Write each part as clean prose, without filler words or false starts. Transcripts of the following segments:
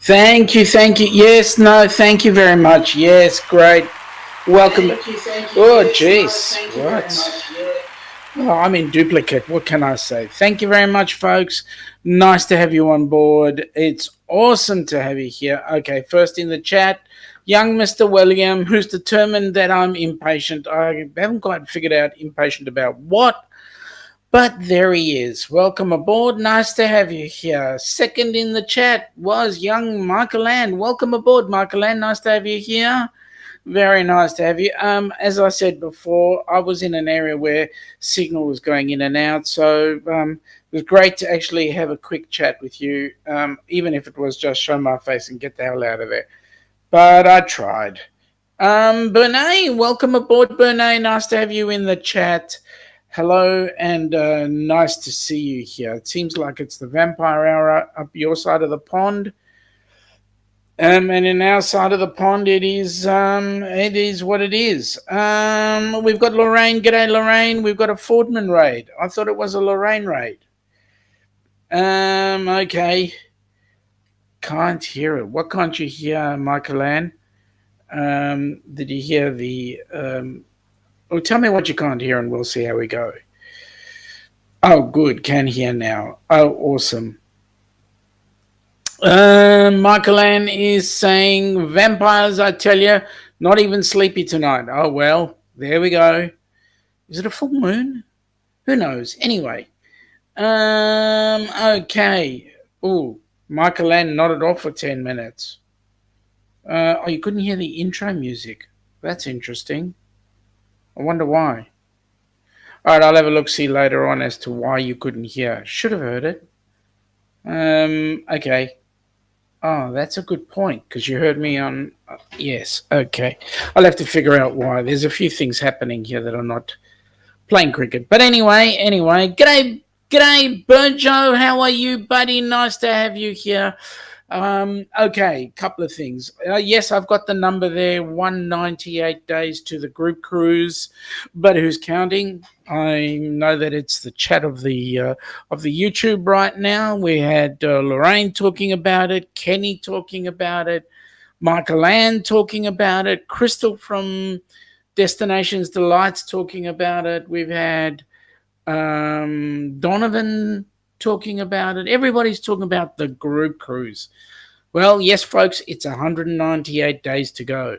Thank you, thank you. Yes, no, thank you very much. Yes, great. Welcome. Thank you. Oh, Yes, no, jeez. thank you very What? much. Yeah. Oh, I'm in duplicate. What can I say? Thank you very much, folks. Nice to have you on board. It's awesome to have you here. Okay, first in the chat, young Mr. William, who's determined that I'm impatient. I haven't quite figured out impatient about what, but there he is. Welcome aboard. Nice to have you here. Second in the chat was young Michael Land. Welcome aboard, Michael Land. Nice to have you here. Very nice to have you. As I said before, I was in an area where signal was going in and out, so it was great to actually have a quick chat with you, even if it was just show my face and get the hell out of there. But I tried. Bernay, welcome aboard, Bernay. Nice to have you in the chat. Hello, and nice to see you here. It seems like it's the vampire hour up your side of the pond. And in our side of the pond, it is what it is. We've got Lorraine. G'day, Lorraine. We've got a Fordman raid. I thought it was a Lorraine raid. Okay. Can't hear it. What can't you hear, Michael Ann? Did you hear the? Well, tell me what you can't hear, and we'll see how we go. Oh, good. Can hear now. Oh, awesome. Michael Ann is saying, vampires, I tell you, not even sleepy tonight. Oh, well, there we go. Is it a full moon? Who knows? Anyway. Okay. Oh, Michael Ann nodded off for 10 minutes. Oh, you couldn't hear the intro music. That's interesting. I wonder why. All right, I'll have a look-see later on as to why you couldn't hear. Should have heard it. Okay. Oh, that's a good point, because you heard me on... yes, okay. I'll have to figure out why. There's a few things happening here that are not playing cricket. But anyway. G'day, Burjo. How are you, buddy? Nice to have you here. Okay, couple of things. Yes, I've got the number there, 198 days to the group cruise, but who's counting? I know that it's the chat of the YouTube right now. We had Lorraine talking about it, Kenny talking about it, Michael Ann talking about it, Crystal from Destinations Delights talking about it. We've had Donovan talking about it. Everybody's talking about the group cruise. Well, yes, folks, it's 198 days to go.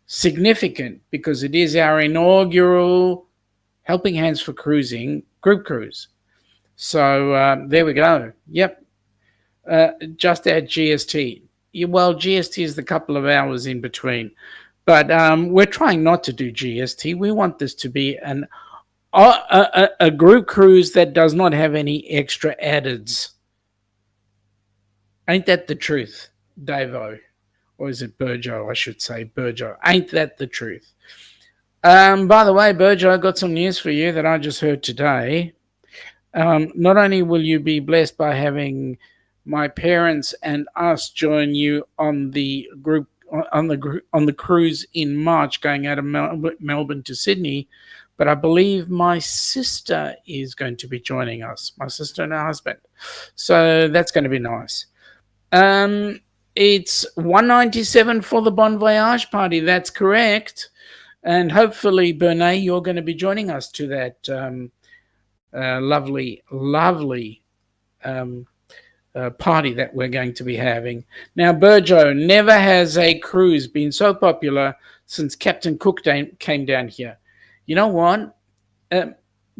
Significant because it is our inaugural Helping Hands for Cruising group cruise. So there we go. Yep. Just add GST. Well, GST is the couple of hours in between. But we're trying not to do GST. We want this to be a group cruise that does not have any extra addeds. Ain't that the truth, Davo? Or is it Burjo? I should say Burjo. Ain't that the truth? By the way, Burjo, I got some news for you that I just heard today. Not only will you be blessed by having my parents and us join you on the group on the cruise in March, going out of Melbourne to Sydney, but I believe my sister is going to be joining us. My sister and her husband. So that's going to be nice. It's 197 for the Bon Voyage party. That's correct. And hopefully, Bernay, you're going to be joining us to that lovely party that we're going to be having. Now, Burjo, never has a cruise been so popular since Captain Cook came down here. You know what?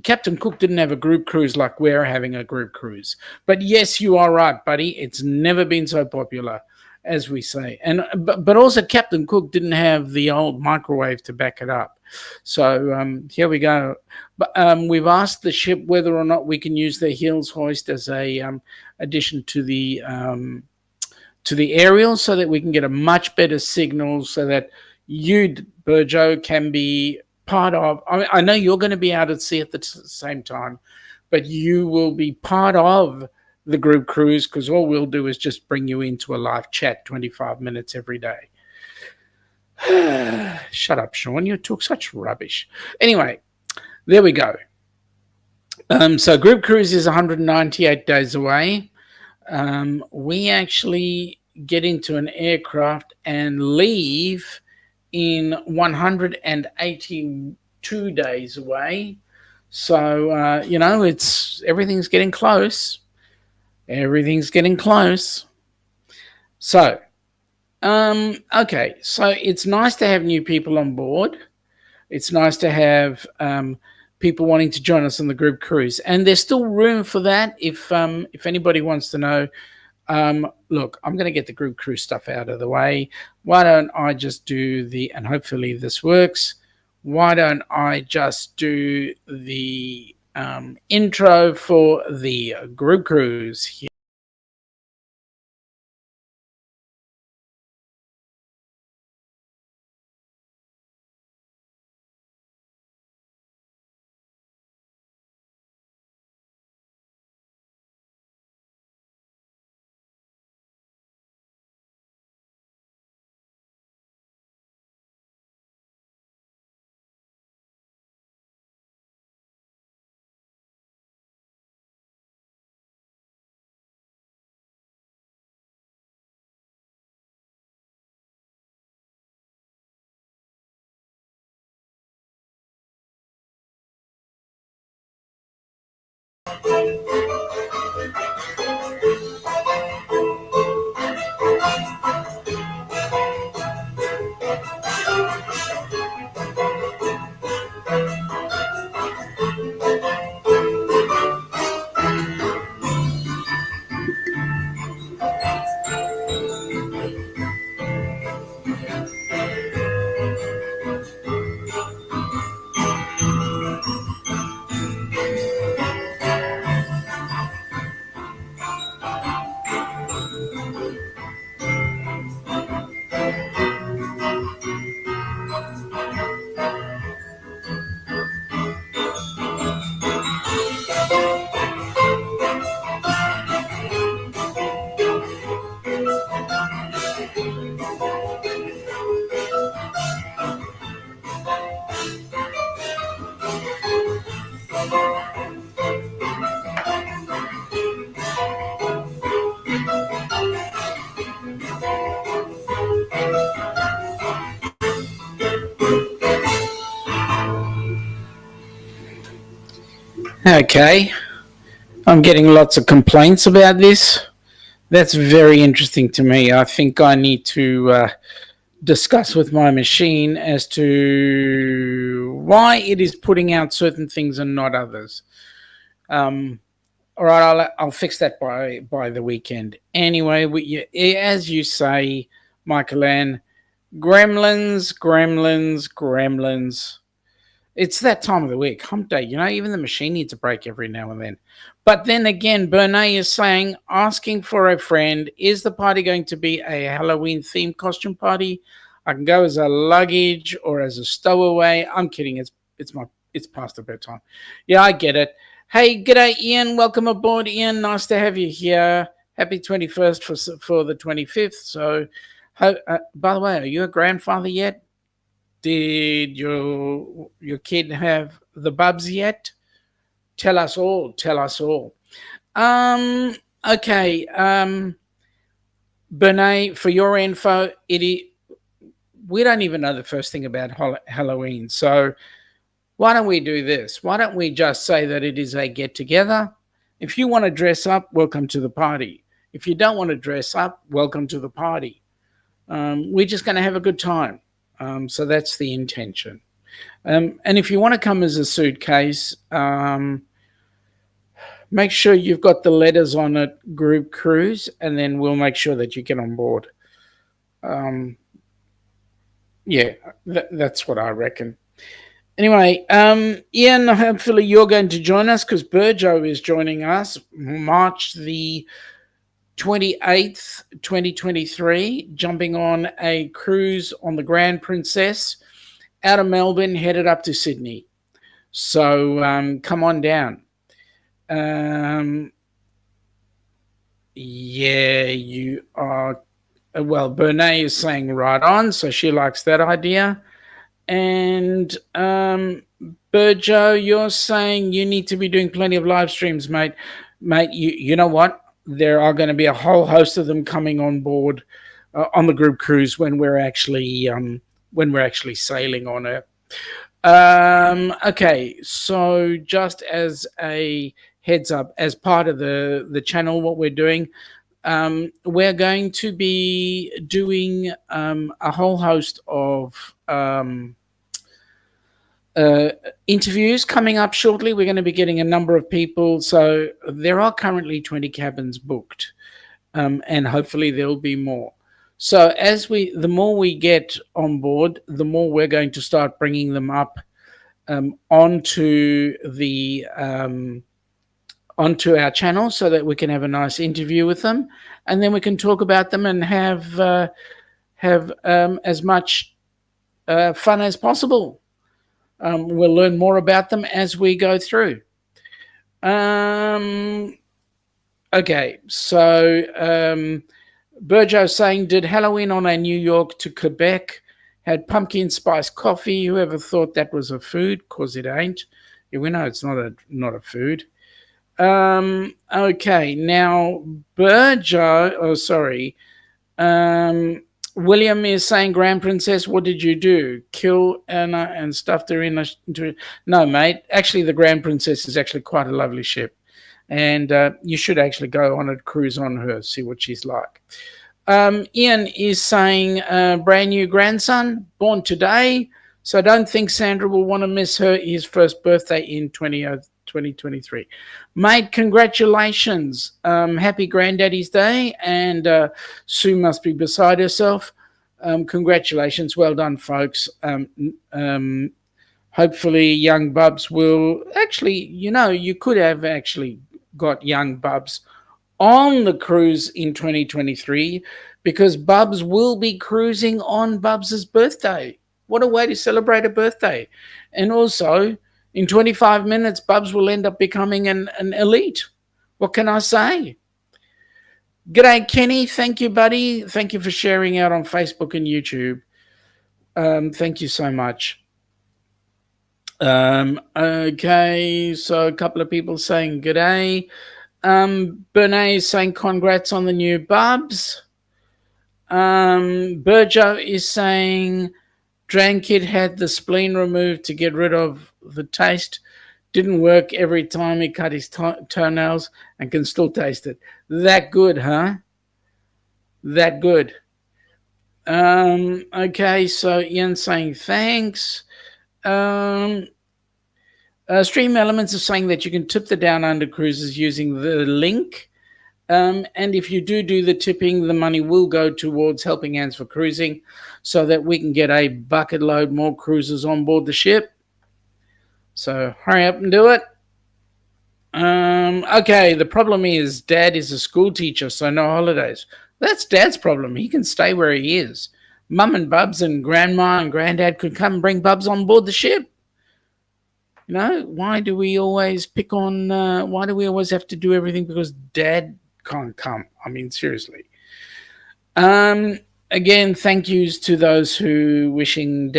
Captain Cook didn't have a group cruise like we're having a group cruise. But yes, you are right, buddy. It's never been so popular, as we say. But also Captain Cook didn't have the old microwave to back it up. So here we go. But we've asked the ship whether or not we can use the Hills hoist as a addition to the aerial, so that we can get a much better signal, so that you, Burjo, can be part of. I know you're going to be out at sea at the same time, but you will be part of the group cruise, because all we'll do is just bring you into a live chat 25 minutes every day. Shut up, Sean. You talk such rubbish. Anyway, there we go. So group cruise is 198 days away. We actually get into an aircraft and leave in 182 days away. So, it's everything's getting close. Everything's getting close. So, okay. So it's nice to have new people on board. It's nice to have people wanting to join us on the group cruise, and there's still room for that. If anybody wants to know, look, I'm going to get the group cruise stuff out of the way. Why don't I just do and hopefully this works. Why don't I just do the intro for the group cruise here? Okay, I'm getting lots of complaints about this. That's very interesting to me. I think I need to discuss with my machine as to why it is putting out certain things and not others. All right, I'll fix that by the weekend. Anyway, as you say, Michael Ann, gremlins, gremlins, gremlins. It's that time of the week, hump day. Even the machine needs a break every now and then. But then again, Bernay is saying, asking for a friend, is the party going to be a Halloween themed costume party? I can go as a luggage or as a stowaway. I'm kidding. It's past the bedtime. Yeah, I get it. Hey, g'day, Ian. Welcome aboard, Ian. Nice to have you here. Happy 21st for the 25th. So, by the way, are you a grandfather yet? Did your kid have the bubs yet? Tell us all. Tell us all. Okay. Bernay, for your info, we don't even know the first thing about Halloween. So why don't we do this? Why don't we just say that it is a get together? If you want to dress up, welcome to the party. If you don't want to dress up, welcome to the party. We're just going to have a good time. So that's the intention. And if you want to come as a suitcase, make sure you've got the letters on it, group cruise, and then we'll make sure that you get on board. Yeah, that's what I reckon. Anyway, Ian, hopefully you're going to join us because Burjo is joining us March the 28th, 2023, jumping on a cruise on the Grand Princess out of Melbourne, headed up to Sydney. So come on down. Yeah, you are. Well, Bernay is saying right on, so she likes that idea. And Burjo, you're saying you need to be doing plenty of live streams, mate. Mate, you know what? there are going to be a whole host of them coming on board on the group cruise when we're actually sailing on it. Okay, so just as a heads up, as part of the channel, what we're doing, we're going to be doing a whole host of interviews coming up shortly. We're going to be getting a number of people. So there are currently 20 cabins booked, and hopefully there'll be more. So the more we get on board, the more we're going to start bringing them up onto onto our channel, so that we can have a nice interview with them, and then we can talk about them and have as much fun as possible. We'll learn more about them as we go through. Okay, so Burjo saying, did Halloween on a New York to Quebec, had pumpkin spice coffee. Whoever thought that was a food? Cause it ain't. Yeah, we know it's not a food. Okay, now Burjo. Oh, sorry. William is saying, Grand Princess, what did you do? Kill Anna and stuffed her into... No, mate. Actually, the Grand Princess is actually quite a lovely ship. And you should actually go on a cruise on her, see what she's like. Ian is saying, brand new grandson, born today. So I don't think Sandra will want to miss his first birthday in 2023. Mate, congratulations. Happy Granddaddy's Day. And Sue must be beside herself. Congratulations. Well done, folks. Hopefully young Bubs will... Actually, you could have actually got young Bubs on the cruise in 2023, because Bubs will be cruising on Bubs's birthday. What a way to celebrate a birthday. And also, in 25 minutes, Bubs will end up becoming an elite. What can I say? G'day, Kenny. Thank you, buddy. Thank you for sharing out on Facebook and YouTube. Thank you so much. Okay, so a couple of people saying g'day. Bernays is saying congrats on the new Bubs. Burjo is saying Drankid had the spleen removed to get rid of the taste. Didn't work every time he cut his toenails and can still taste it. That good, huh? That good. Okay, so Ian saying thanks. Stream Elements is saying that you can tip the Down Under cruises using the link. And if you do the tipping, the money will go towards Helping Hands for Cruising, so that we can get a bucket load more cruises on board the ship. So hurry up and do it. Okay, the problem is Dad is a school teacher, so no holidays. That's Dad's problem. He can stay where he is. Mum and Bubs and Grandma and Granddad could come and bring Bubs on board the ship. Why do we always pick on... why do we always have to do everything because Dad can't come? I mean, seriously. Again, thank yous to those who wishing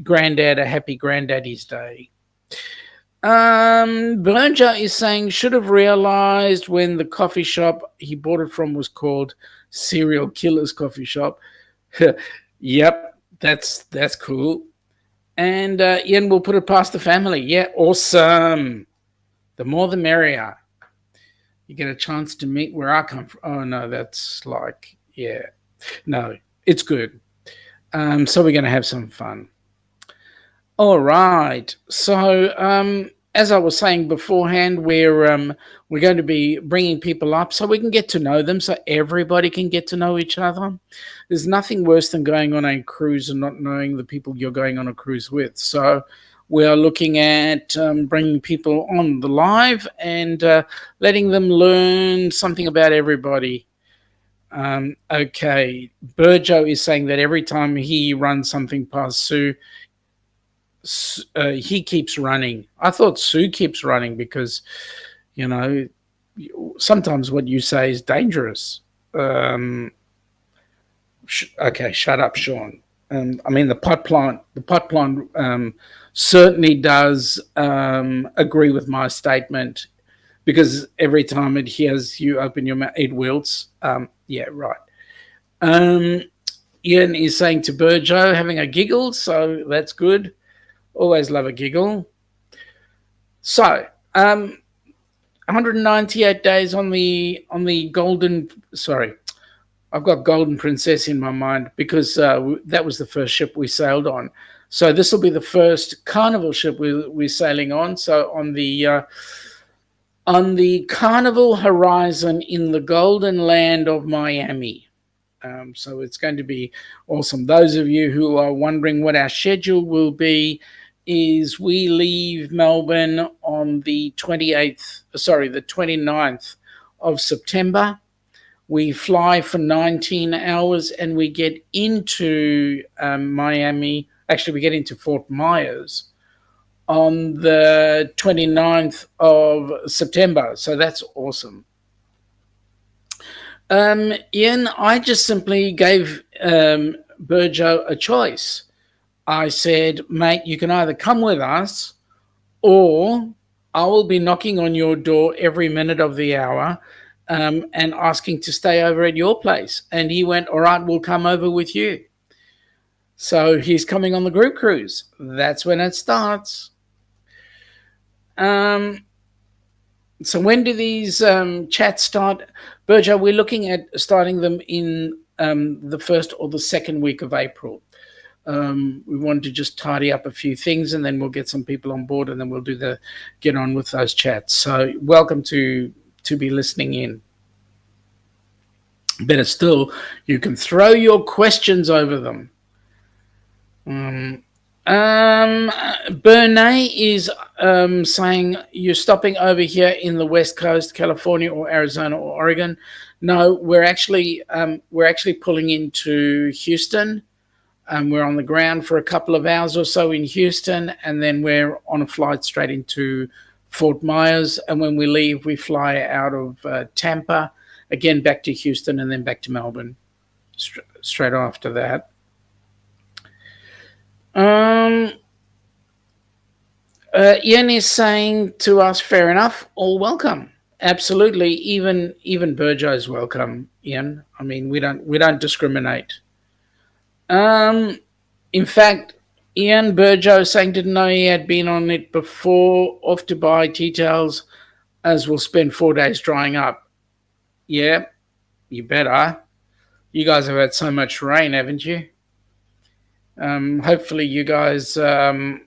Granddad a happy Granddaddy's Day. Bernja is saying, should have realized when the coffee shop he bought it from was called Serial Killer's Coffee Shop. Yep, that's cool. And Ian will put it past the family. Yeah, awesome. The more the merrier. You get a chance to meet where I come from. Oh, no, that's like, yeah. No, it's good. So we're going to have some fun. All right. So as I was saying beforehand, we're going to be bringing people up so we can get to know them, so everybody can get to know each other. There's nothing worse than going on a cruise and not knowing the people you're going on a cruise with. So we are looking at bringing people on the live and letting them learn something about everybody. Okay. Burjo is saying that every time he runs something past Sue, he keeps running. I thought Sue keeps running because, sometimes what you say is dangerous. Okay, shut up, Sean. I mean, the pot plant certainly does agree with my statement, because every time it hears you open your mouth, it wilts. Yeah, right. Ian is saying to Burjo, having a giggle, so that's good. Always love a giggle. So, 198 days on the golden. Sorry, I've got Golden Princess in my mind because that was the first ship we sailed on. So this will be the first Carnival ship we're sailing on. So on the Carnival horizon in the golden land of Miami. So it's going to be awesome. Those of you who are wondering what our schedule will be, is we leave Melbourne on the 29th of September. We fly for 19 hours and we get into Miami. Actually, we get into Fort Myers on the 29th of September. So that's awesome. Ian, I just simply gave Burjo a choice. I said, mate, you can either come with us or I will be knocking on your door every minute of the hour and asking to stay over at your place. And he went, all right, we'll come over with you. So he's coming on the group cruise. That's when it starts. So when do these chats start? Burjo, we're looking at starting them in the first or the second week of April. We want to just tidy up a few things and then we'll get some people on board and then we'll get on with those chats. So welcome to be listening in. Better still, you can throw your questions over them. Bernay is saying you're stopping over here in the West Coast, California or Arizona or Oregon. No, we're actually pulling into Houston. We're on the ground for a couple of hours or so in Houston, and then we're on a flight straight into Fort Myers. And when we leave, we fly out of Tampa, again back to Houston, and then back to Melbourne straight after that. Ian is saying to us, fair enough, all welcome. Absolutely, even Burjo is welcome, Ian. I mean, we don't discriminate. In fact, Ian Burjo saying didn't know he had been on it before. Off to buy tea towels, as we'll spend 4 days drying up. Yeah, you better. You guys have had so much rain, haven't you? Hopefully, you guys, the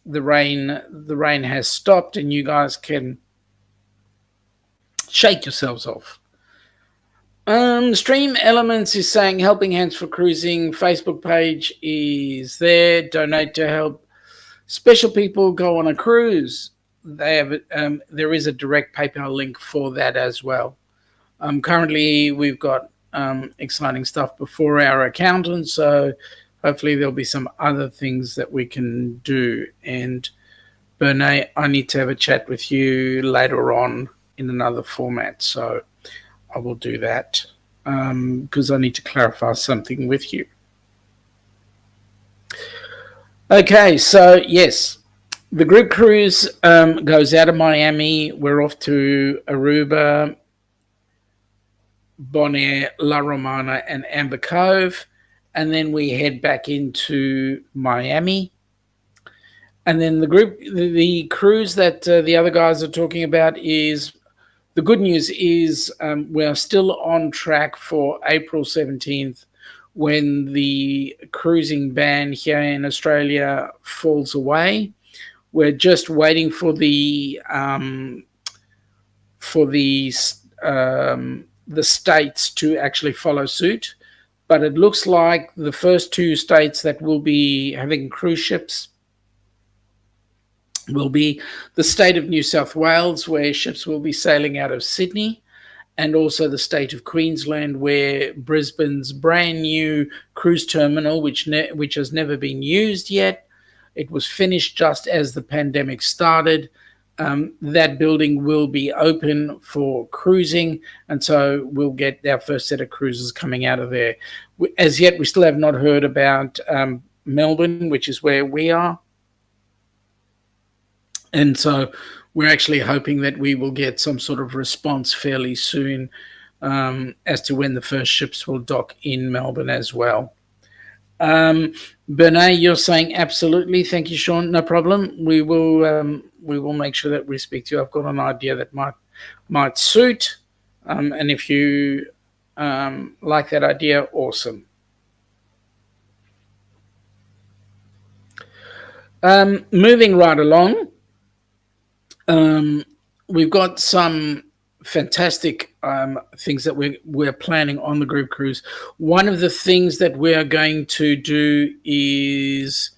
rain has stopped, and you guys can shake yourselves off. Stream Elements is saying helping hands for cruising. Facebook page is there. Donate to help special people go on a cruise. They have there is a direct PayPal link for that as well. Currently, we've got exciting stuff before our accountant, so hopefully there'll be some other things that we can do. And Bernay, I need to have a chat with you later on in another format, so I will do that because I need to clarify something with you. Okay, so yes, the group cruise goes out of Miami. We're off to Aruba, Bonaire, La Romana, and Amber Cove. And then we head back into Miami. And then the cruise that the other guys are talking about is, the good news is we're still on track for April 17th when the cruising ban here in Australia falls away. We're just waiting for the states to actually follow suit. But it looks like the first two states that will be having cruise ships will be the state of New South Wales, where ships will be sailing out of Sydney, and also the state of Queensland, where Brisbane's brand new cruise terminal, which has never been used yet, it was finished just as the pandemic started. That building will be open for cruising, and so we'll get our first set of cruises coming out of there. As yet, we still have not heard about Melbourne, which is where we are. And so we're actually hoping that we will get some sort of response fairly soon as to when the first ships will dock in Melbourne as well. Bernay, you're saying absolutely. Thank you, Sean. No problem. We will make sure that we speak to you. I've got an idea that might suit, and if you like that idea, awesome. Moving right along, we've got some fantastic things that we're planning on the group cruise. One of the things that we are going to do is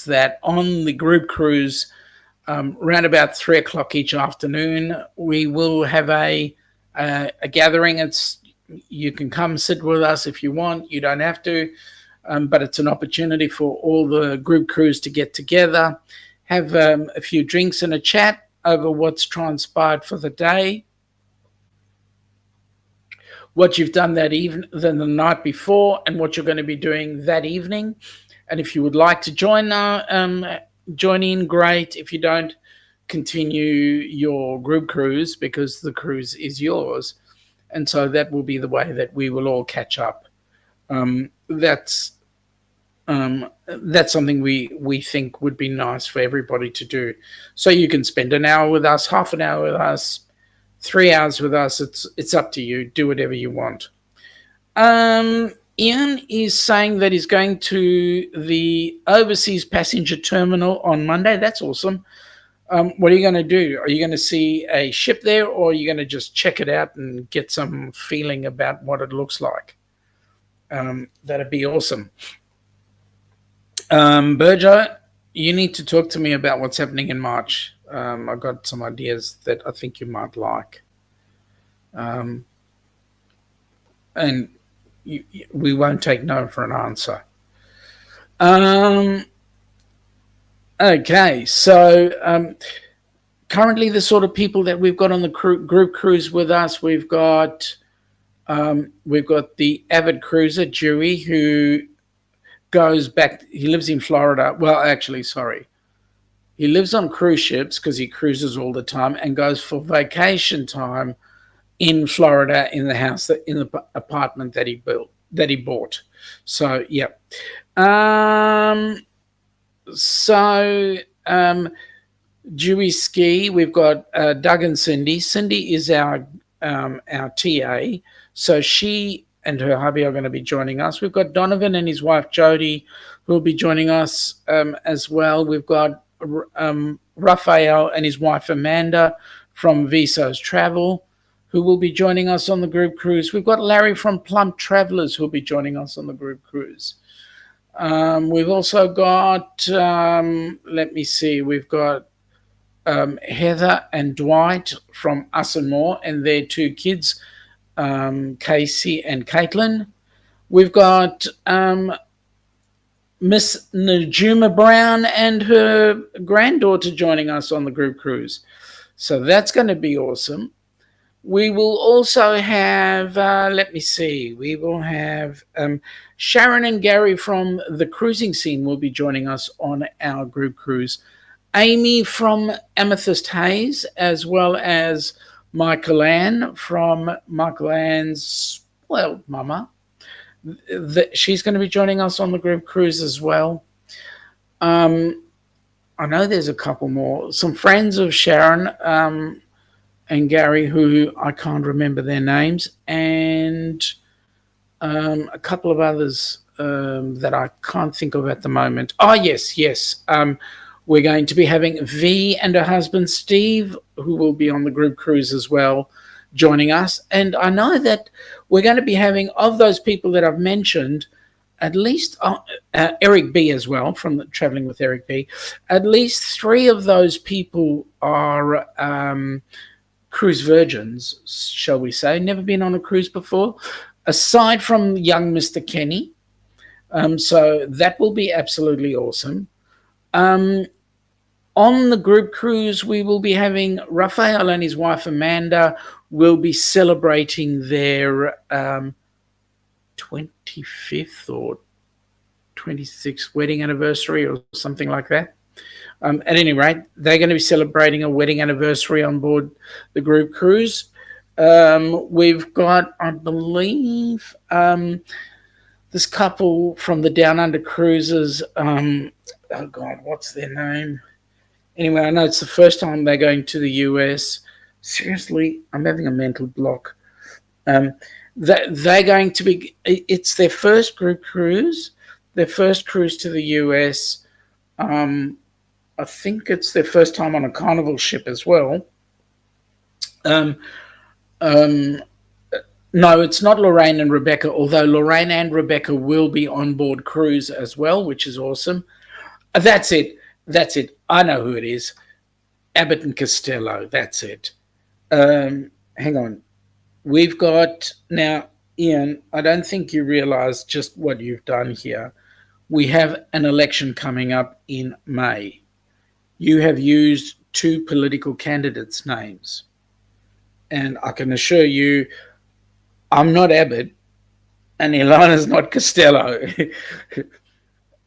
that on the group cruise, around about 3 o'clock each afternoon, we will have a gathering. You can come sit with us if you want. You don't have to. But it's an opportunity for all the group crews to get together, have a few drinks and a chat over what's transpired for the day, what you've done that evening, the night before, and what you're going to be doing that evening. And if you would like to join in, great. If you don't, continue your group cruise, because the cruise is yours. And so that will be the way that we will all catch up. That's something we think would be nice for everybody to do. So you can spend an hour with us, half an hour with us, 3 hours with us. It's up to you. Do whatever you want. Ian is saying that he's going to the overseas passenger terminal on Monday. That's awesome. What are you going to do? Are you going to see a ship there, or are you going to just check it out and get some feeling about what it looks like? That'd be awesome. Burjo, you need to talk to me about what's happening in March. I've got some ideas that I think you might like. And we won't take no for an answer. Okay, so currently the sort of people that we've got on the group cruise with us, we've got the avid cruiser, Dewey, who goes back. He lives in Florida. Well, actually, sorry. He lives on cruise ships because he cruises all the time and goes for vacation time in Florida in the house, in the apartment that he bought. So, yeah. Dewey Ski, we've got Doug and Cindy. Cindy is our TA. So she and her hubby are going to be joining us. We've got Donovan and his wife Jody, who will be joining us as well. We've got Raphael and his wife Amanda from Viso's Travel, who will be joining us on the group cruise. We've got Larry from Plump Travelers, who will be joining us on the group cruise. We've also got, let me see, we've got Heather and Dwight from Us and More and their 2 kids, Casey and Caitlin. We've got Miss Najuma Brown and her granddaughter joining us on the group cruise. So that's going to be awesome. We will also have, let me see, we will have Sharon and Gary from the cruising scene will be joining us on our group cruise. Amy from Amethyst Haze, as well as Michael Ann from Michael Ann's Spoiled Mama. She's going to be joining us on the group cruise as well. I know there's a couple more. Some friends of Sharon and Gary, who I can't remember their names, and a couple of others that I can't think of at the moment. Oh, yes. We're going to be having V and her husband Steve, who will be on the group cruise as well, joining us. And I know that we're going to be having, of those people that I've mentioned, at least Eric B as well, from Traveling with Eric B. At least 3 of those people are cruise virgins, shall we say, never been on a cruise before, aside from young Mr. Kenny. So that will be absolutely awesome. On the group cruise, we will be having Raphael and his wife Amanda will be celebrating their 25th or 26th wedding anniversary or something like that. At any rate, they're going to be celebrating a wedding anniversary on board the group cruise. We've got, I believe, this couple from the Down Under cruises. Oh God, what's their name? Anyway, I know it's the first time they're going to the US. Seriously, I'm having a mental block. They're going to be. It's their first group cruise, their first cruise to the US. I think it's their first time on a Carnival ship as well. Um, no, it's not Lorraine and Rebecca, although Lorraine and Rebecca will be on board cruise as well, which is awesome. That's it. That's it. I know who it is. Abbott and Costello. That's it. Hang on. We've got now, Ian, I don't think you realize just what you've done here. We have an election coming up in May. You have used two political candidates' names. And I can assure you, I'm not Abbott and Ilana's not Costello.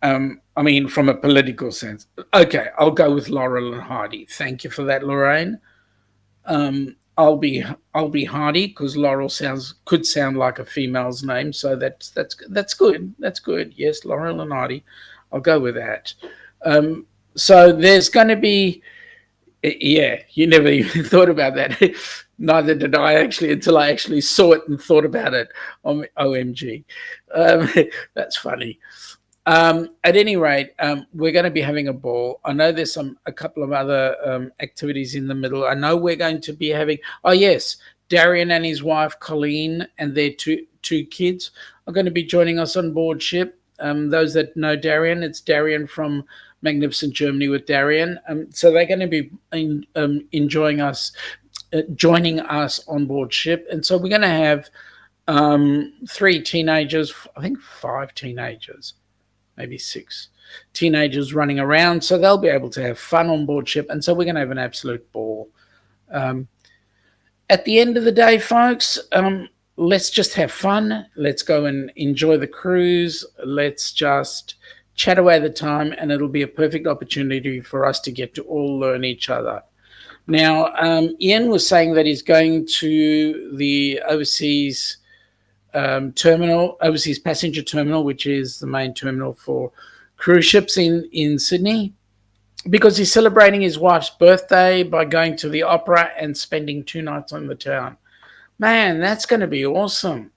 I mean, from a political sense. Okay, I'll go with Laurel and Hardy. Thank you for that, Lorraine. I'll be Hardy because Laurel could sound like a female's name, so that's good. That's good. Yes, Laurel and Hardy. I'll go with that. So there's going to be, yeah, you never even thought about that. Neither did I actually until I actually saw it and thought about it. OMG, that's funny. At any rate, we're going to be having a ball. I know there's a couple of other activities in the middle. I know we're going to be having. Oh yes, Darian and his wife Colleen and their two kids are going to be joining us on board ship. Those that know Darian, it's Darian from Magnificent Germany with Darian. So they're going to be enjoying us, joining us on board ship, and so we're going to have 3 teenagers. I think 5 teenagers. Maybe 6 teenagers running around. So they'll be able to have fun on board ship. And so we're going to have an absolute ball. At the end of the day, folks, let's just have fun. Let's go and enjoy the cruise. Let's just chat away the time, and it'll be a perfect opportunity for us to get to all learn each other. Now, Ian was saying that he's going to the overseas overseas passenger terminal, which is the main terminal for cruise ships in Sydney, because he's celebrating his wife's birthday by going to the opera and spending 2 nights on the town. Man, that's going to be awesome.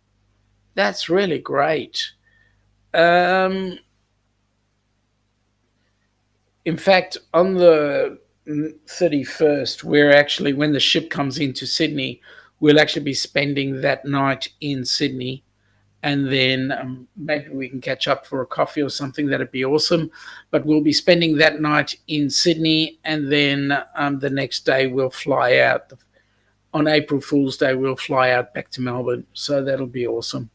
That's really great. In fact, on the 31st, we're actually, when the ship comes into Sydney, we'll actually be spending that night in Sydney, and then maybe we can catch up for a coffee or something. That'd be awesome. But we'll be spending that night in Sydney, and then the next day we'll fly out. On April Fool's Day, we'll fly out back to Melbourne. So that'll be awesome.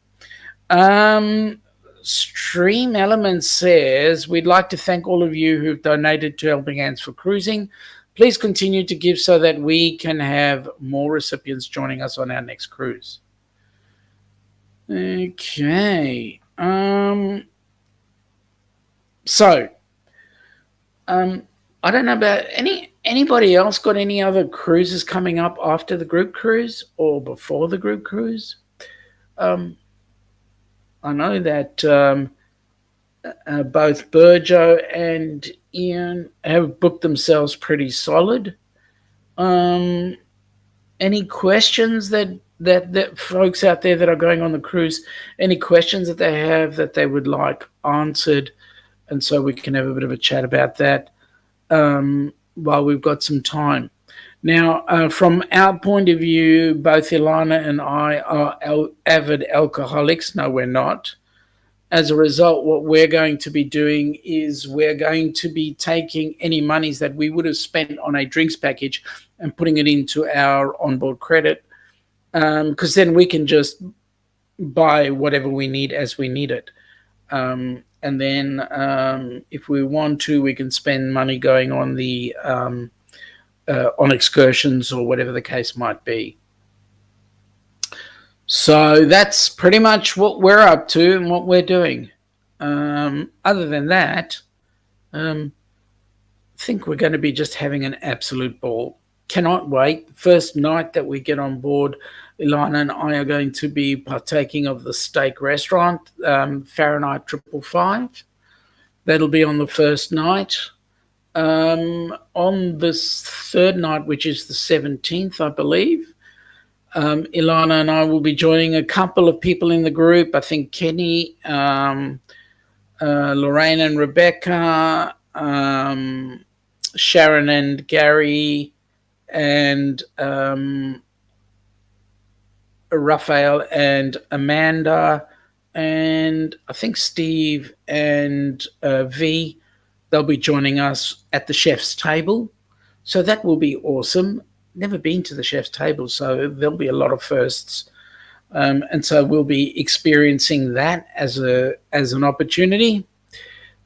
Stream Element says, we'd like to thank all of you who've donated to Helping Hands for Cruising. Please continue to give so that we can have more recipients joining us on our next cruise. Okay. So, I don't know about anybody else got any other cruises coming up after the group cruise or before the group cruise? I know that both Burjo and Ian have booked themselves pretty solid. Any questions that folks out there that are going on the cruise, any questions that they have that they would like answered, and so we can have a bit of a chat about that while we've got some time. Now, from our point of view, both Ilana and I are avid alcoholics. No, we're not. As a result, what we're going to be doing is we're going to be taking any monies that we would have spent on a drinks package and putting it into our onboard credit, because then we can just buy whatever we need as we need it. And then if we want to, we can spend money going on the on excursions or whatever the case might be. So that's pretty much what we're up to and what we're doing. Other than that, I think we're going to be just having an absolute ball. Cannot wait. First night that we get on board, Ilana and I are going to be partaking of the steak restaurant, Fahrenheit 555. That'll be on the first night. On this third night, which is the 17th, I believe, Ilana and I will be joining a couple of people in the group. I think Kenny, Lorraine and Rebecca, Sharon and Gary, and Raphael and Amanda, and I think Steve and V. They'll be joining us at the chef's table. So that will be awesome. Never been to the chef's table, so there'll be a lot of firsts. And so we'll be experiencing that as an opportunity.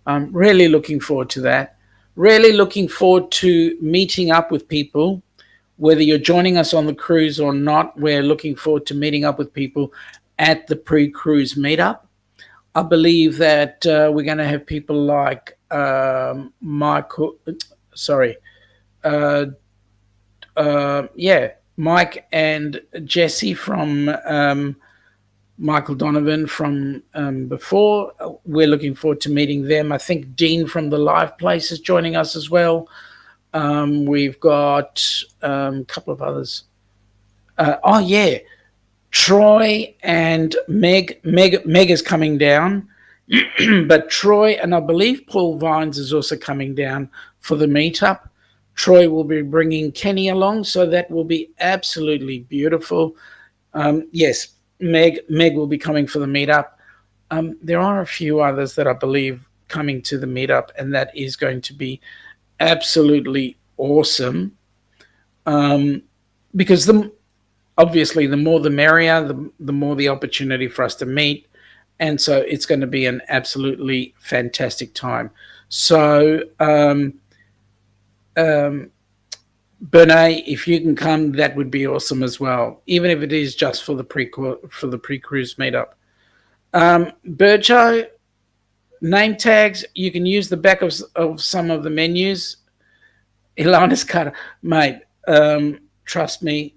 I'm really looking forward to that. Really looking forward to meeting up with people, whether you're joining us on the cruise or not. We're looking forward to meeting up with people at the pre-cruise meetup. I believe that we're going to have people like Mike and Jesse from Michael Donovan from before. We're looking forward to meeting them. I think Dean from the Live Place is joining us as well. We've got a couple of others. Troy and Meg. Meg is coming down. But Troy and I believe Paul Vines is also coming down for the meetup. Troy will be bringing Kenny along, so that will be absolutely beautiful. Yes, Meg will be coming for the meetup. There are a few others that I believe coming to the meetup, and that is going to be absolutely awesome. Because obviously the more the merrier, the more the opportunity for us to meet. And so it's going to be an absolutely fantastic time. So, Bernay, if you can come, that would be awesome as well, even if it is just for the pre-cruise meetup. Burjo, name tags, you can use the back of some of the menus. Ilana's cut, mate, trust me,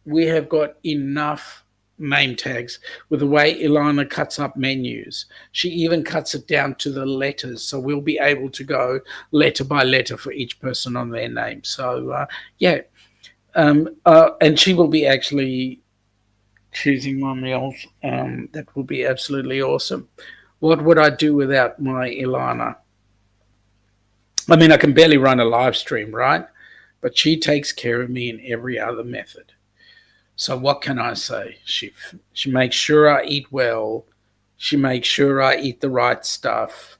we have got enough name tags with the way Ilana cuts up menus. She even cuts it down to the letters, so we'll be able to go letter by letter for each person on their name. So and she will be actually choosing my meals. That will be absolutely awesome. What would I do without my Ilana? I mean, I can barely run a live stream, right? But she takes care of me in every other method. So what can I say? She makes sure I eat well. She makes sure I eat the right stuff.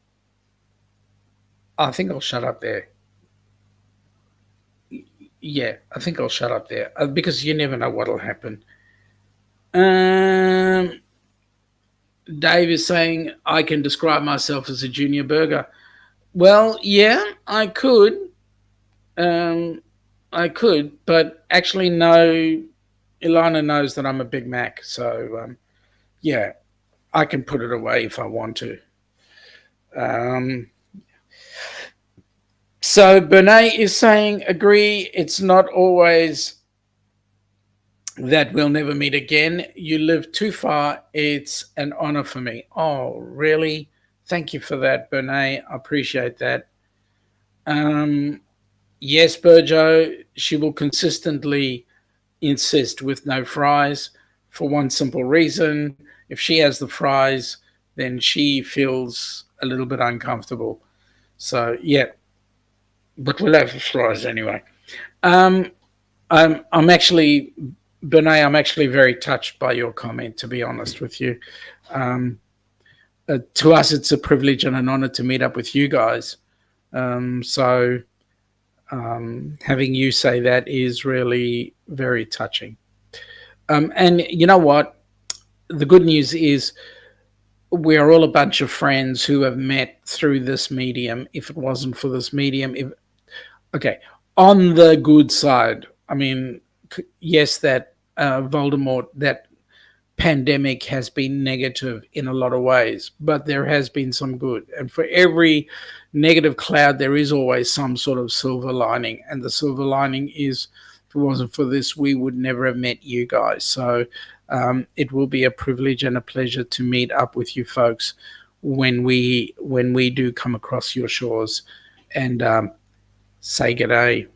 I think I'll shut up there. Yeah, I think I'll shut up there because you never know what'll happen. Dave is saying I can describe myself as a junior burger. Well, yeah, I could. But actually, no. Ilana knows that I'm a Big Mac, so yeah, I can put it away if I want to. So Bernay is saying, agree, it's not always that we'll never meet again. You live too far. It's an honor for me. Oh, really? Thank you for that, Bernay. I appreciate that. Yes, Burjo, she will consistently insist with no fries for one simple reason. If she has the fries, then she feels a little bit uncomfortable. So, yeah. But we'll have the fries anyway. I'm actually, Bernay, I'm actually very touched by your comment, to be honest with you. To us, it's a privilege and an honor to meet up with you guys. Having you say that is really very touching. And you know what? The good news is we're all a bunch of friends who have met through this medium. If it wasn't for this medium, on the good side, I mean, yes, that Voldemort, that pandemic has been negative in a lot of ways, but there has been some good. And for every negative cloud, there is always some sort of silver lining. And the silver lining is, if it wasn't for this, we would never have met you guys. So it will be a privilege and a pleasure to meet up with you folks when we do come across your shores and say good day.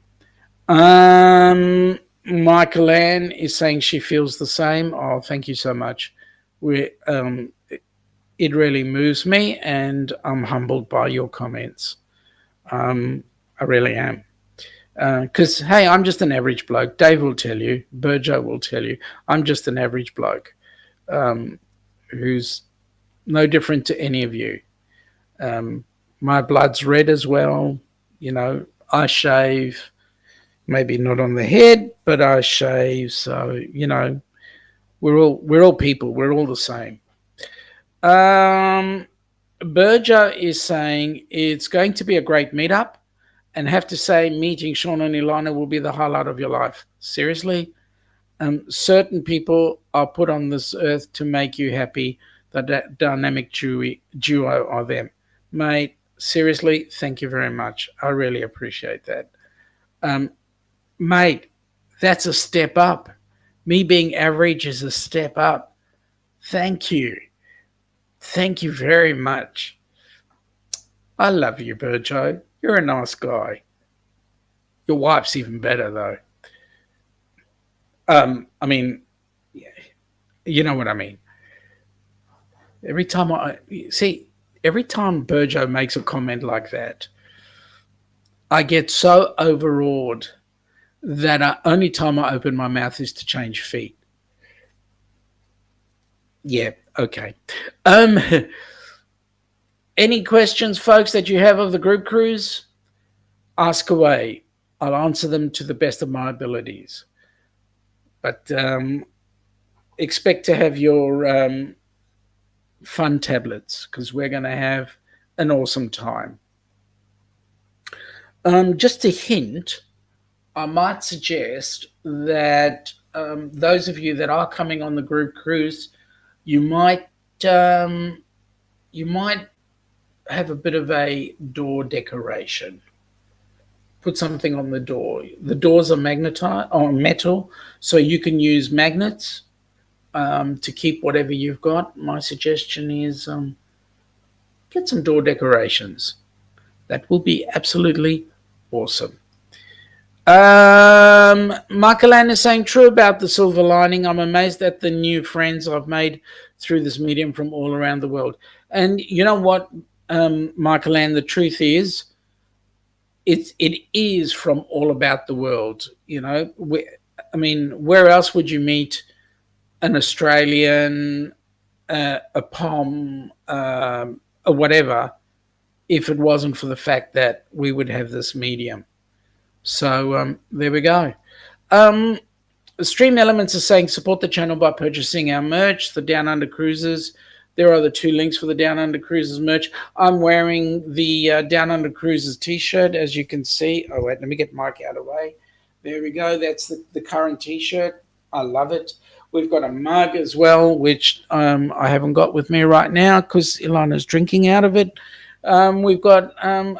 Michael Ann is saying she feels the same. Oh, thank you so much. It really moves me, and I'm humbled by your comments. I really am. Because, hey, I'm just an average bloke. Dave will tell you, Burjo will tell you, I'm just an average bloke who's no different to any of you. My blood's red as well. I shave. Maybe not on the head, but I shave. So we're all people. We're all the same. Berger is saying it's going to be a great meetup, and have to say, meeting Sean and Ilana will be the highlight of your life. Seriously, certain people are put on this earth to make you happy. The dynamic duo of them, mate. Seriously, thank you very much. I really appreciate that. Mate, that's a step up. Me being average is a step up. Thank you. Thank you very much. I love you, Burjo. You're a nice guy. Your wife's even better, though. I mean, you know what I mean. Every time every time Burjo makes a comment like that, I get so overawed that only time I open my mouth is to change feet. Yeah, okay. Any questions, folks, that you have of the group cruise? Ask away. I'll answer them to the best of my abilities. But expect to have your fun tablets, because we're going to have an awesome time. Just a hint, I might suggest that those of you that are coming on the group cruise, you might have a bit of a door decoration. Put something on the door. The doors are magnetized or metal, so you can use magnets to keep whatever you've got. My suggestion is get some door decorations. That will be absolutely awesome. Michael Ann is saying, true about the silver lining. I'm amazed at the new friends I've made through this medium from all around the world. And you know what, Michael Ann, the truth is, it is from all about the world. Where else would you meet an Australian, a Pom, or whatever, if it wasn't for the fact that we would have this medium? So there we go. Stream Elements are saying support the channel by purchasing our merch, the Down Under Cruises. There are the two links for the Down Under Cruises merch. I'm wearing the Down Under Cruises t-shirt, as you can see. Oh, wait, let me get Mike out of the way. There we go. That's the current t-shirt. I love it. We've got a mug as well, which I haven't got with me right now because Ilana's drinking out of it. We've got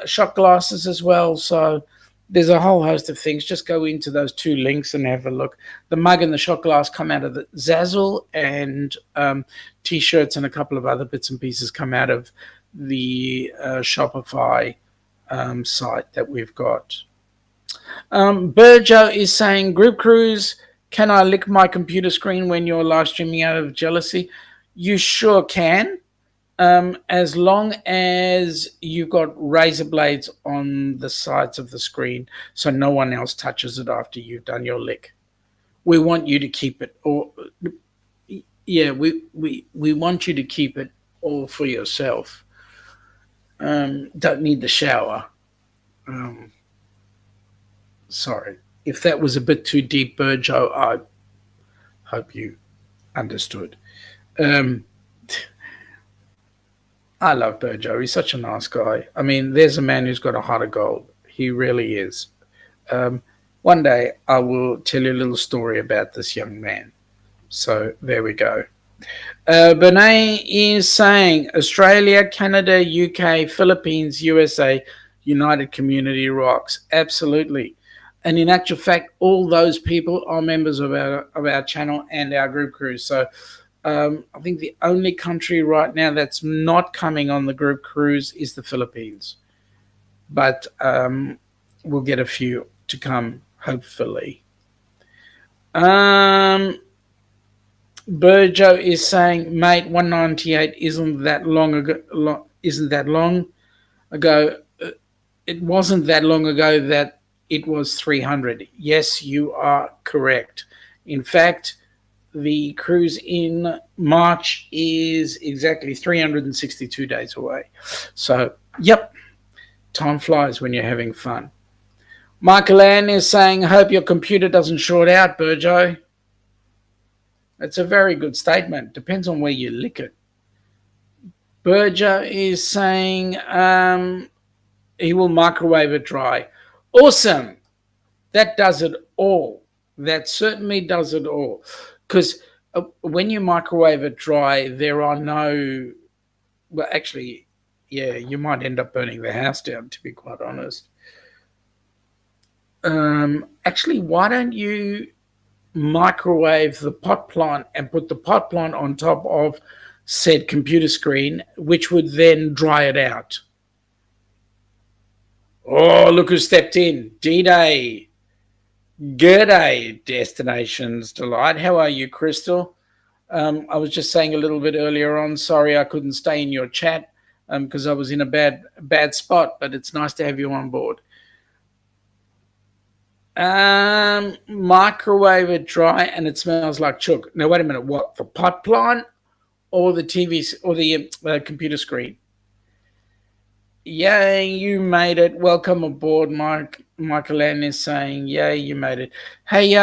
shot glasses as well. So there's a whole host of things. Just go into those two links and have a look. The mug and the shot glass come out of the Zazzle, and t-shirts and a couple of other bits and pieces come out of the Shopify site that we've got. Burjo is saying, group cruise, can I lick my computer screen when you're live streaming out of jealousy? You sure can. As long as you've got razor blades on the sides of the screen so no one else touches it after you've done your lick. We want you to keep it, we want you to keep it all for yourself. Don't need the shower. Sorry. If that was a bit too deep, Burjo, I hope you understood. I love Burjo. He's such a nice guy. I mean, there's a man who's got a heart of gold. He really is. One day I will tell you a little story about this young man. So there we go. Benay is saying Australia, Canada, UK, Philippines, USA, United Community rocks. Absolutely. And in actual fact, all those people are members of our channel and our group cruise. So I think the only country right now that's not coming on the group cruise is the Philippines. But we'll get a few to come, hopefully. Burjo is saying, mate, 198 isn't that long ago. Isn't that long ago? It wasn't that long ago that it was 300. Yes, you are correct. In fact, the cruise in March is exactly 362 days away. So, yep, time flies when you're having fun. Michael Ann is saying, hope your computer doesn't short out, Burjo. That's a very good statement. Depends on where you lick it. Burjo is saying he will microwave it dry. Awesome. That does it all. That certainly does it all. Because when you microwave it dry, there are no... Well, actually, yeah, you might end up burning the house down, to be quite honest. Actually, why don't you microwave the pot plant and put the pot plant on top of said computer screen, which would then dry it out. Oh, look who stepped in. D-Day. G'day, Destinations Delight. How are you, Crystal? I was just saying a little bit earlier on, sorry I couldn't stay in your chat because I was in a bad spot, but it's nice to have you on board. Microwave it dry and it smells like chook. Now, wait a minute. What? The pot plant or the TV or the computer screen? Yay, you made it. Welcome aboard, Michael Ann is saying, yay, you made it. Hey,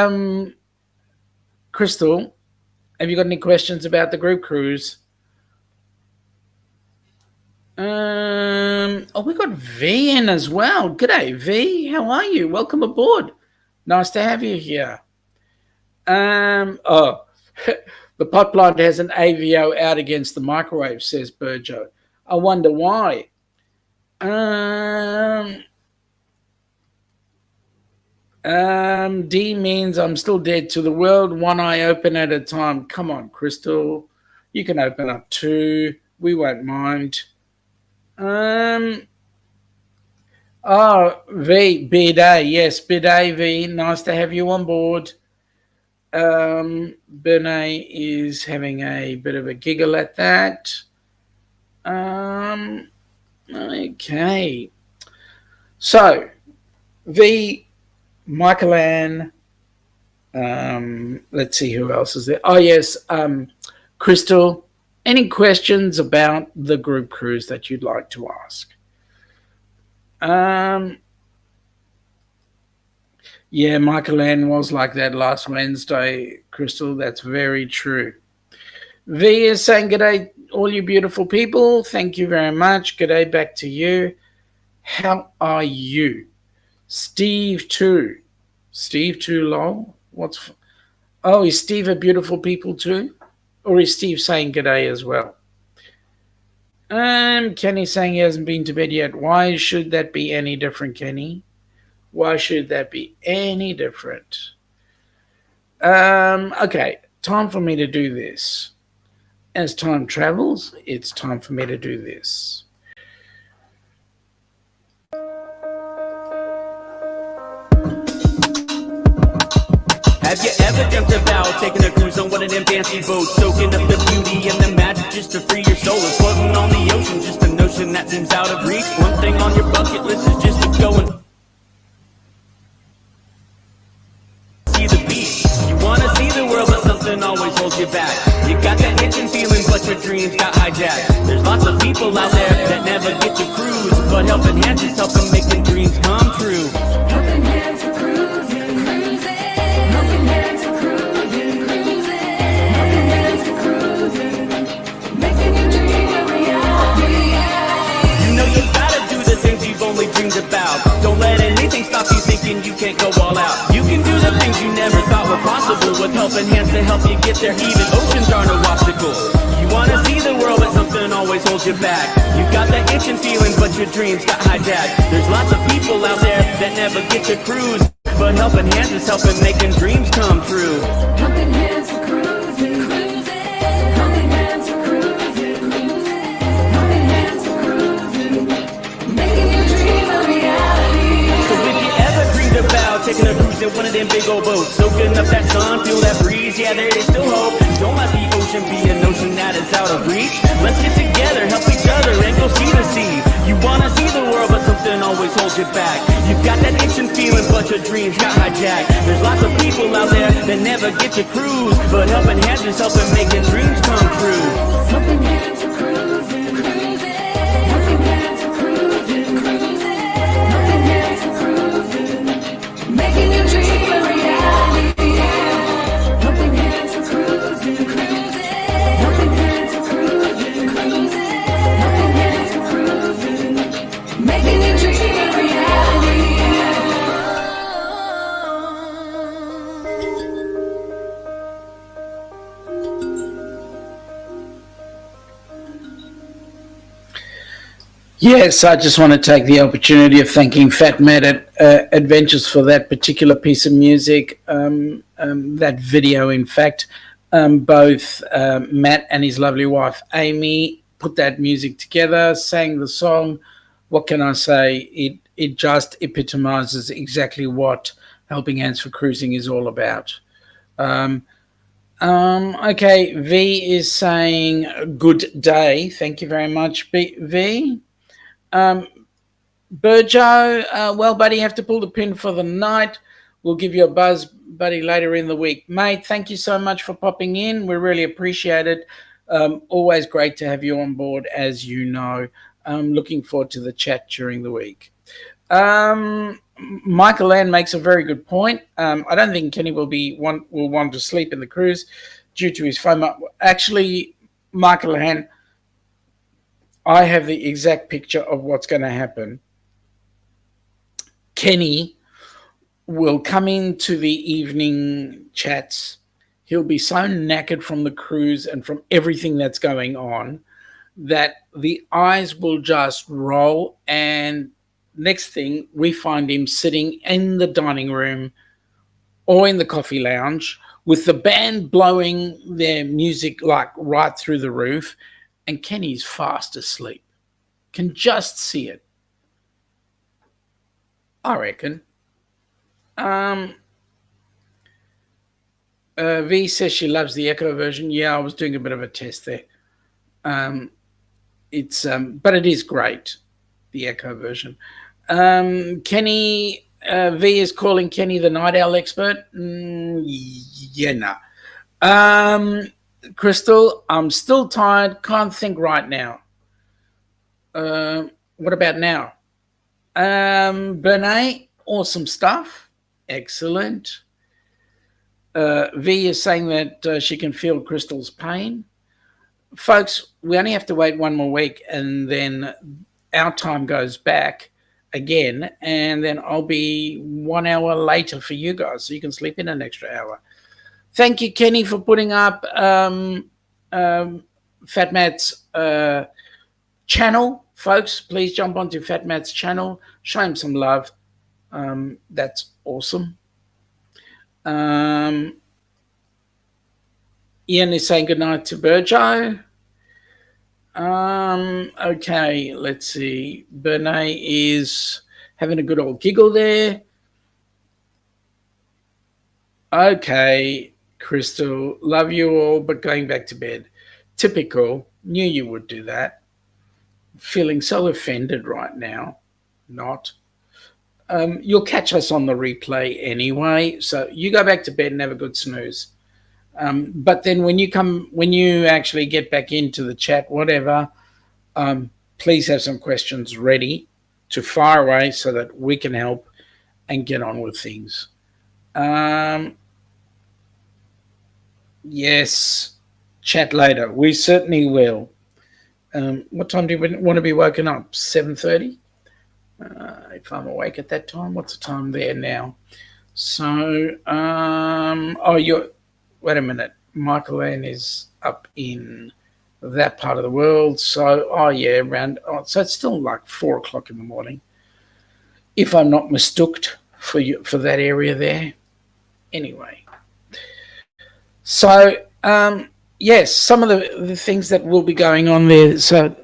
Crystal, have you got any questions about the group cruise? Oh, we got V in as well. G'day, V. How are you? Welcome aboard. Nice to have you here. Oh, the pot plant has an AVO out against the microwave, says Burjo. I wonder why. D means I'm still dead to the world, one eye open at a time. Come on, Crystal. You can open up too. We won't mind. Oh, V, Bidet. Yes, Bidet, V. Nice to have you on board. Bernay is having a bit of a giggle at that. Okay. So, V, Michael Ann, let's see who else is there. Oh, yes, Crystal. Any questions about the group cruise that you'd like to ask? Yeah, Michael Ann was like that last Wednesday, Crystal. That's very true. V is saying, g'day, all you beautiful people. Thank you very much. G'day back to you. How are you? Steve 2. Steve 2, lol. Oh, is Steve a beautiful people too? Or is Steve saying g'day as well? Kenny saying he hasn't been to bed yet. Why should that be any different, Kenny? Why should that be any different? Okay, time for me to do this. As time travels, it's time for me to do this. Have you ever dreamt about taking a cruise on one of them fancy boats, soaking up the beauty and the magic just to free your soul, and floating on the ocean, just a notion that seems out of reach? One thing on your bucket list is just to go and see the beach. You wanna see the world, but something always holds you back. You got that itching feeling, but your dreams got hijacked. There's lots of people out there that never get to cruise, but helping hands is helping making dreams come true. Helping hands are cruising, cruising. Helping hands are cruising, cruising. Helping hands are cruising, making your dream a reality. You know you gotta do the things you've only dreamed about. Don't let anything stop you thinking you can't go all out. You can do the things you never thought ever possible with helping hands to help you get there. Even oceans are no obstacle. You wanna see the world, but something always holds you back. You got that itching feeling, but your dreams got hijacked. There's lots of people out there that never get to cruise, but helping hands is helping making dreams come true. Helping hands for cruising, cruising. Helping hands for cruising, cruising. Helping hands for cruising. Making your dream a reality. So if you ever dreamed about taking a cruise in one of them big old boats, soaking up that sun, feel that breeze, yeah, there is still hope. Don't let the ocean be an ocean that is out of reach. Let's get together, help each other, and go see the sea. You wanna see the world, but something always holds you back. You've got that itching feeling, but your dreams got hijacked. There's lots of people out there that never get to cruise, but helping hands is helping making dreams come true. Helping hands for cruising, cruising. Helping hands for cruising, cruising. Helping hands for cruising. Making your dream a reality. Helping hands for cruising, cruising. Helping hands for cruising, cruising. Helping hands for cruising. Making your dream a reality. Yes, I just want to take the opportunity of thanking FatMat Adventures for that particular piece of music, that video, in fact. Both Matt and his lovely wife, Amy, put that music together, sang the song. What can I say? It just epitomizes exactly what Helping Hands for Cruising is all about. Okay, V is saying good day. Thank you very much, V. Burjo, well, buddy, you have to pull the pin for the night. We'll give you a buzz, buddy, later in the week. Mate, thank you so much for popping in. We really appreciate it. Always great to have you on board, as you know. Looking forward to the chat during the week. Michael Ann makes a very good point. I don't think Kenny will want to sleep in the cruise due to his FOMO. Actually, Michael Ann, I have the exact picture of what's going to happen. Kenny will come into the evening chats. He'll be so knackered from the cruise and from everything that's going on that the eyes will just roll, and next thing we find him sitting in the dining room or in the coffee lounge with the band blowing their music like right through the roof, and Kenny's fast asleep. Can just see it, I reckon. V says she loves the Echo version. Yeah, I was doing a bit of a test there. It's but it is great, the Echo version. Kenny, V is calling Kenny the Night Owl expert. Yeah, no. Crystal, I'm still tired. Can't think right now. What about now? Bernae, awesome stuff. Excellent. V is saying that she can feel Crystal's pain. Folks, we only have to wait one more week, and then our time goes back again, and then I'll be 1 hour later for you guys, so you can sleep in an extra hour. Thank you, Kenny, for putting up FatMat's channel. Folks, please jump onto FatMat's channel. Show him some love. That's awesome. Ian is saying goodnight to Burjo. Okay, let's see. Bernae is having a good old giggle there. Okay, Crystal, love you all, but going back to bed. Typical. Knew you would do that. Feeling so offended right now. Not. You'll catch us on the replay anyway, so you go back to bed and have a good snooze. But then when you actually get back into the chat, whatever, please have some questions ready to fire away so that we can help and get on with things. Yes, chat later. We certainly will. What time do you want to be woken up? 7:30? If I'm awake at that time. What's the time there now? So, oh, you're, wait a minute. Michael Ann is up in that part of the world. So, oh, yeah, around, oh, so it's still like 4 o'clock in the morning, if I'm not mistook for you, for that area there. Anyway, so, yes, some of the things that will be going on there. So,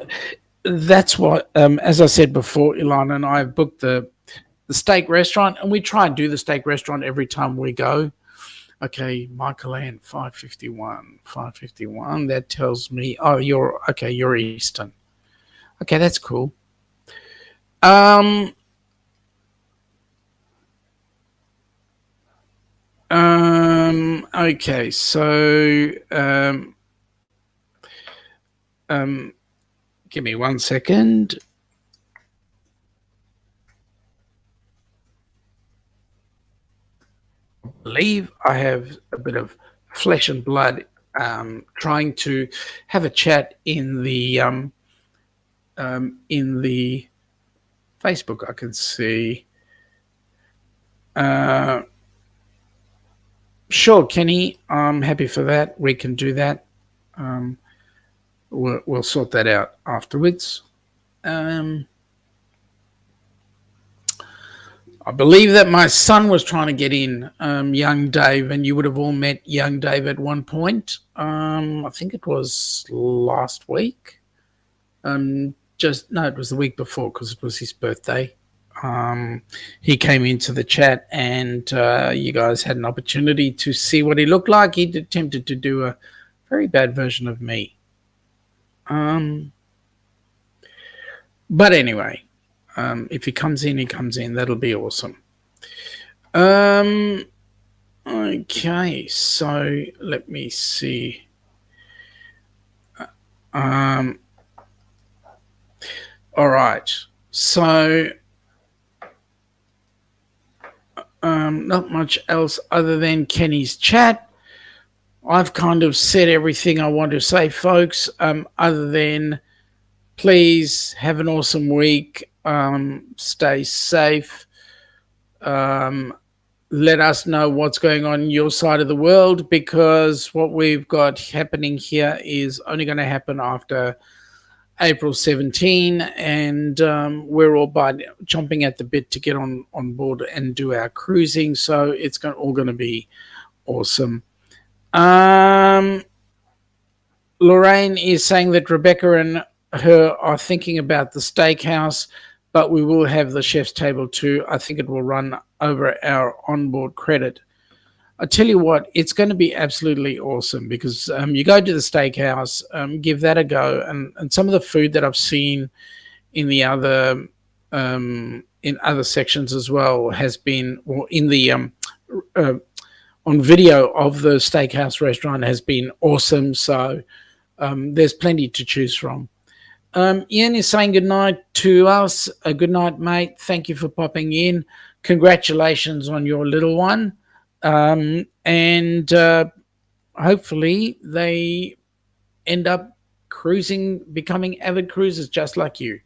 that's what, as I said before, Ilana and I have booked the steak restaurant, and we try and do the steak restaurant every time we go. Okay, Michael Ann, 5:51, 5:51. That tells me, oh, you're okay. You're Eastern. Okay, that's cool. Um, okay, so um, give me 1 second. I believe I have a bit of flesh and blood trying to have a chat in the Facebook. I can see. Uh, sure, Kenny. I'm happy for that. We can do that. Um, we'll sort that out afterwards. Um, I believe that my son was trying to get in, young Dave, and you would have all met young Dave at one point. I think it was last week. Just no, it was the week before because it was his birthday. He came into the chat, and you guys had an opportunity to see what he looked like. He attempted to do a very bad version of me. But anyway, if he comes in, he comes in. That'll be awesome. Okay, so let me see. Um, all right. So, not much else other than Kenny's chat. I've kind of said everything I want to say, folks, other than please have an awesome week. Stay safe. Let us know what's going on in your side of the world, because what we've got happening here is only going to happen after April 17, and we're all chomping at the bit to get on board and do our cruising. So it's all going to be awesome. Lorraine is saying that Rebecca and her are thinking about the steakhouse, but we will have the chef's table too. I think it will run over our onboard credit. I tell you what, it's going to be absolutely awesome, because you go to the steakhouse, give that a go, and some of the food that I've seen in the other in other sections as well has been, or in the on video of the steakhouse restaurant, has been awesome. So there's plenty to choose from. Ian is saying good night to us. Good night, mate. Thank you for popping in. Congratulations on your little one. And hopefully they end up cruising, becoming avid cruisers just like you.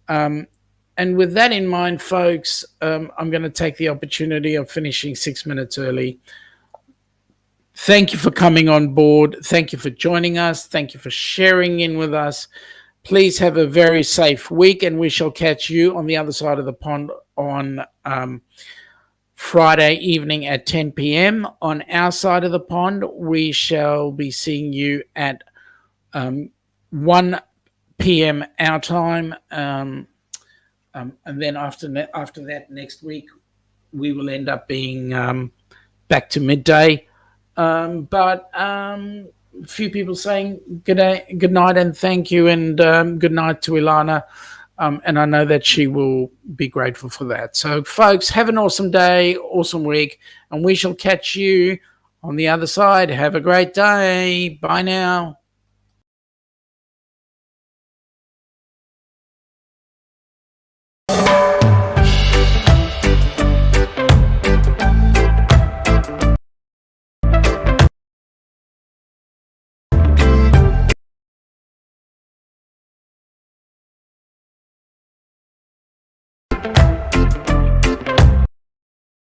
And with that in mind, folks, I'm going to take the opportunity of finishing 6 minutes early. Thank you for coming on board. Thank you for joining us. Thank you for sharing in with us. Please have a very safe week, and we shall catch you on the other side of the pond on Friday evening at 10 p.m. On our side of the pond, we shall be seeing you at 1 p.m. our time. And then after that, next week, we will end up being back to midday. But a few people saying good day, good night, and thank you, and good night to Ilana. And I know that she will be grateful for that. So, folks, have an awesome day, awesome week, and we shall catch you on the other side. Have a great day. Bye now.